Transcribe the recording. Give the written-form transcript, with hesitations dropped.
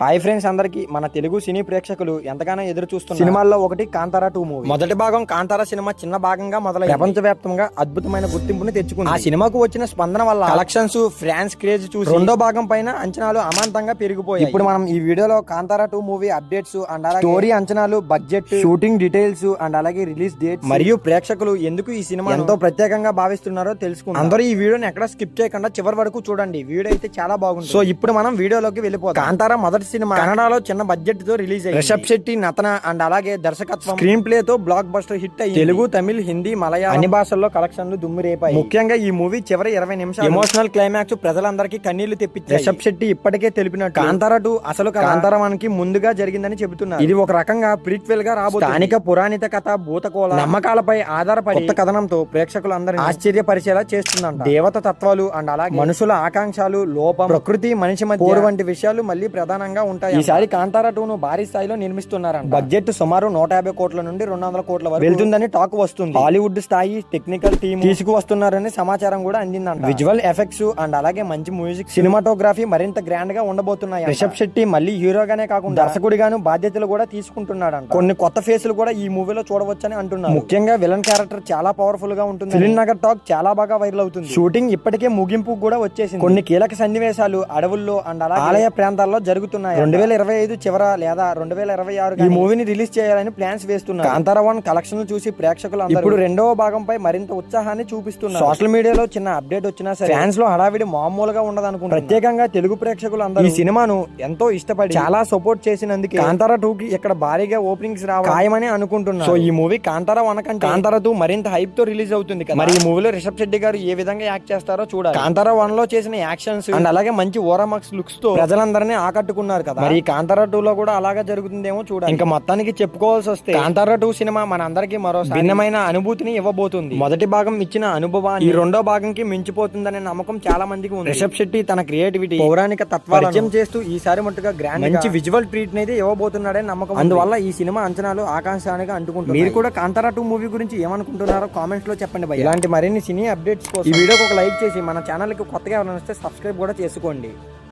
Hi friends, అందరికి మన తెలుగు సినీ ప్రేక్షకులు ఎంతగానో ఎదురు చూస్తున్న సినిమాల్లో ఒకటి కాంతారా 2 మూవీ. మొదటి భాగం కాంతారా సినిమా చిన్న భాగంగా మొదలై ప్రపంచవ్యాప్తంగా అద్భుతమైన గుర్తింపుని తెచ్చుకుంది. ఆ సినిమాకు వచ్చిన స్పందన వల్ల కలెక్షన్స్, ఫ్యాన్స్ క్రేజ్ చూసి రెండో భాగం పైన అంచనాలు అమాంతంగా పెరిగిపోయాయి. ఇప్పుడు మనం ఈ వీడియోలో కాంతారా 2 మూవీ అప్డేట్స్ అండ్ అలాగే స్టోరీ అంచనాలు, బడ్జెట్, షూటింగ్ డీటెయిల్స్ అండ్ అలాగే రిలీజ్ డేట్ మరియు ప్రేక్షకులు ఎందుకు ఈ సినిమా ఎంతో ప్రత్యేకంగా భావిస్తున్నారో తెలుసుకుందాం. అందరూ ఈ వీడియోని ఎక్కడ స్కిప్ చేయకుండా చివరి వరకు చూడండి. వీడియో అయితే చాలా బాగుంది. సో ఇప్పుడు మనం వీడియోలోకి వెళ్ళిపోతాం. కాంతారా మొదటి సినిమా కన్నడలో చిన్న బడ్జెట్ తో రిలీజ్ అయ్యింది. రిషబ్ శెట్టి నటన అండ్ అలాగే దర్శకత్వం, స్క్రీన్ ప్లే తో బ్లాక్ బస్టర్ హిట్ అయ్యింది. తెలుగు, తమిళ్, హిందీ, మలయాళం అన్ని భాషల్లో కలెక్షన్లు దుమ్మురేపాయి. ముఖ్యంగా ఈ మూవీ చివరి 20 నిమిషాలు ఎమోషనల్ క్లైమాక్స్ ప్రజలందరికీ కన్నీళ్లు తెప్పించాయి. రిషబ్ శెట్టి ఇప్పటికే తెలిపినట్టు కాంతారా 2 అసలు కాంతారా 1 కి ముందుగా జరిగిందని చెబుతున్నారు. ఇది ఒక రకంగా ప్రీక్వెల్ గా రాబోతుంది. స్థానిక పురాణిత కథ, భూతకోళ నమ్మకాలపై ఆధారపడి కొత్త కథనంతో ప్రేక్షకులందరినీ ఆశ్చర్యపరిచేలా చేస్తుందంట. దేవత తత్వాలు అండ్ అలాగే మనుషుల ఆకాంక్షలు, లోపం, ప్రకృతి, మనిషి మధ్య పోరు వంటి విషయాలు మళ్ళీ ప్రధానంగా ఉంటాయి. ఈసారి కాంతారా 2 ను భారీ స్థాయిలో నిర్మిస్తున్నారంట. బడ్జెట్ సుమారు 150 కోట్ల నుండి 200 కోట్ల వరకు వెళ్తుందని టాక్ వస్తుంది. హాలీవుడ్ స్థాయి టెక్నికల్ టీమ్ తీసుకువస్తున్నారని సమాచారం కూడా అందిందంట. విజువల్ ఎఫెక్ట్స్ అండ్ అలాగే మంచి మ్యూజిక్, సినిమాటోగ్రఫీ మరింత గ్రాండ్ గా ఉండబోతున్నాయి. రిషబ్ శెట్టి మళ్ళీ హీరోగానే కాకుండా దర్శకుడిగాను బాధ్యతలు కూడా తీసుకుంటున్నాడంట. కొన్ని కొత్త ఫేసులు కూడా ఈ మూవీలో చూడవచ్చని అంటున్నారు. ముఖ్యంగా విలన్ క్యారెక్టర్ చాలా పవర్ఫుల్ గా ఉంటుంది. ఫిలిం నగర్ టాక్ చాలా బాగా వైరల్ అవుతుంది. షూటింగ్ ఇప్పటికే ముగింపు కూడా వచ్చేసింది. కొన్ని కీలక సన్నివేశాలు అడవుల్లో అండ్ అలాగే ఆలయ ప్రాంతాల్లో జరుగుతున్నాయి. 2025 చివర లేదా 2026 ఈ మూవీని రిలీజ్ చేయాలని ప్లాన్స్ వేస్తున్నారు. కాంతారా 1 కలెక్షన్ చూసి ప్రేక్షకులు ఇప్పుడు రెండవ భాగంపై మరింత ఉత్సాహాన్ని చూపిస్తున్నారు. సోషల్ మీడియాలో చిన్న అప్డేట్ వచ్చినా సరే ఫ్యాన్స్ లో హడావిడి మామూలుగా ఉండదనుకుంటున్నారు. ప్రత్యేకంగా తెలుగు ప్రేక్షకులు అందరూ ఈ సినిమాను ఎంతో ఇష్టపడి చాలా సపోర్ట్ చేసినందుకు కాంతారా 2 కి ఇక్కడ భారీగా ఓపెనింగ్స్ ఖాయమని అనుకుంటున్నారు. సో ఈ మూవీ కాంతారా 1 కంటే కాంతారా 2 మరింత హైప్ తో రిలీజ్ అవుతుంది కదా. మరి ఈ మూవీలో రిషబ్ శెట్టి గారు ఏ విధంగా యాక్ట్ చేస్తారో చూడాలి. కాంతారా 1 లో చేసిన యాక్షన్స్ అండ్ అలాగే మంచి ఓరామాక్స్ లుక్స్ తో ప్రజలందరినీ ఆకట్టుకున్నారు కదా. మరి కాంతారా 2 లో కూడా అలాగా జరుగుతుందేమో చూడాలి. ఇంకా మొత్తానికి చెప్పుకోవాల్సి వస్తే కాంతారా 2 సినిమా మన అందరికీ మరో భిన్నమైన అనుభూతిని ఇవ్వబోతుంది. మొదటి భాగం ఇచ్చిన అనుభవాన్ని ఈ రెండో భాగంకి మించిపోతుందనే నమ్మకం చాలా మందికి ఉంది. రిషబ్ శెట్టి తన క్రియేటివిటీ, పౌరాణిక తత్వాలను చేస్తూ ఈసారి మట్టుగా గ్రాండ్ మంచి విజువల్ ట్రీట్ అయితే ఇవ్వబోతున్నాడని నమ్మకం. అందువల్ల ఈ సినిమా అంచనాలు ఆకాంక్షానికి అంటుకుంటున్నాయి. మీరు కూడా కాంతారా 2 మూవీ గురించి ఏమనుకుంటున్నారో కామెంట్స్ లో చెప్పండి భయ్యా. ఇలాంటి మరిన్ని సినీ అప్డేట్స్ కోసం ఈ వీడియోకి ఒక లైక్ చేసి మన ఛానల్ కి కొత్తగా ఎవరైనా వస్తే సబ్స్క్రైబ్ కూడా చేసుకోండి.